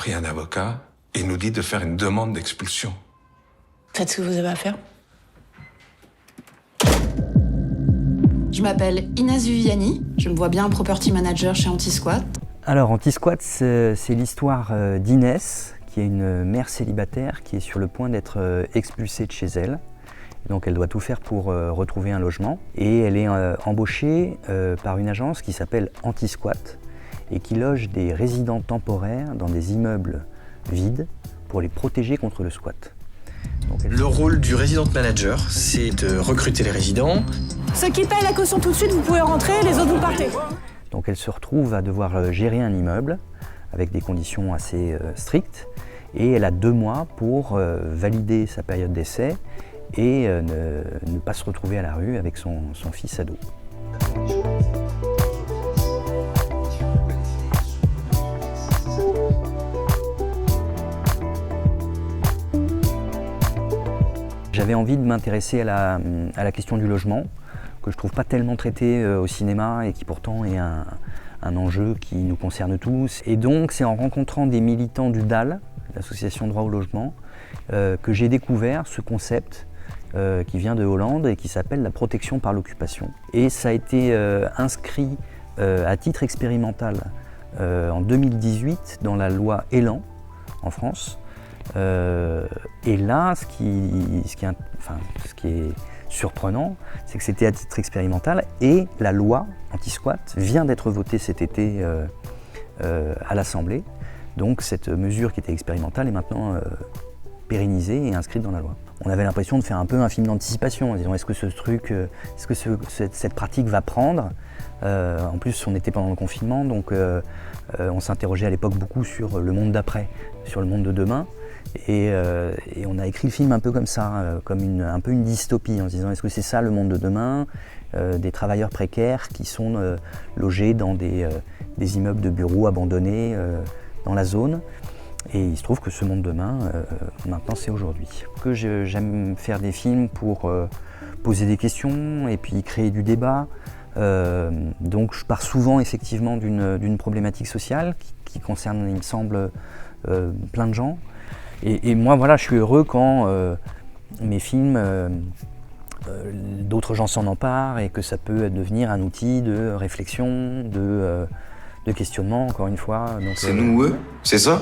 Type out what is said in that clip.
pris un avocat et nous dit de faire une demande d'expulsion. Faites ce que vous avez à faire. Je m'appelle Inès Viviani, je me vois bien property manager chez Anti-Squat. Alors Anti-Squat, c'est l'histoire d'Inès, qui est une mère célibataire qui est sur le point d'être expulsée de chez elle. Donc elle doit tout faire pour retrouver un logement. Et elle est embauchée par une agence qui s'appelle Anti-Squat et qui loge des résidents temporaires dans des immeubles vides pour les protéger contre le squat. Le rôle du resident manager, c'est de recruter les résidents. Ceux qui payent la caution tout de suite, vous pouvez rentrer, les autres vous partez. Donc elle se retrouve à devoir gérer un immeuble avec des conditions assez strictes et elle a 2 mois pour valider sa période d'essai et ne pas se retrouver à la rue avec son fils ado. J'avais envie de m'intéresser à la question du logement, que je trouve pas tellement traité au cinéma et qui pourtant est un enjeu qui nous concerne tous. Et donc c'est en rencontrant des militants du DAL, l'association Droit au logement, que j'ai découvert ce concept qui vient de Hollande et qui s'appelle la protection par l'occupation. Et ça a été inscrit à titre expérimental en 2018 dans la loi Elan en France. Et là, ce qui est surprenant, c'est que c'était à titre expérimental et la loi anti-squat vient d'être votée cet été à l'Assemblée. Donc cette mesure qui était expérimentale est maintenant pérennisée et inscrite dans la loi. On avait l'impression de faire un peu un film d'anticipation en disant est-ce que cette pratique va prendre. En plus, on était pendant le confinement, donc on s'interrogeait à l'époque beaucoup sur le monde d'après, sur le monde de demain. Et on a écrit le film un peu comme ça, comme un peu une dystopie, en se disant est-ce que c'est ça le monde de demain, des travailleurs précaires qui sont logés dans des immeubles de bureaux abandonnés dans la zone. Et il se trouve que ce monde de demain, maintenant c'est aujourd'hui. J'aime faire des films pour poser des questions et puis créer du débat. Donc je pars souvent effectivement d'une problématique sociale qui concerne, il me semble, plein de gens. Et moi, voilà, je suis heureux quand mes films, d'autres gens s'en emparent et que ça peut devenir un outil de réflexion, de questionnement, encore une fois. C'est nous, eux, c'est ça ?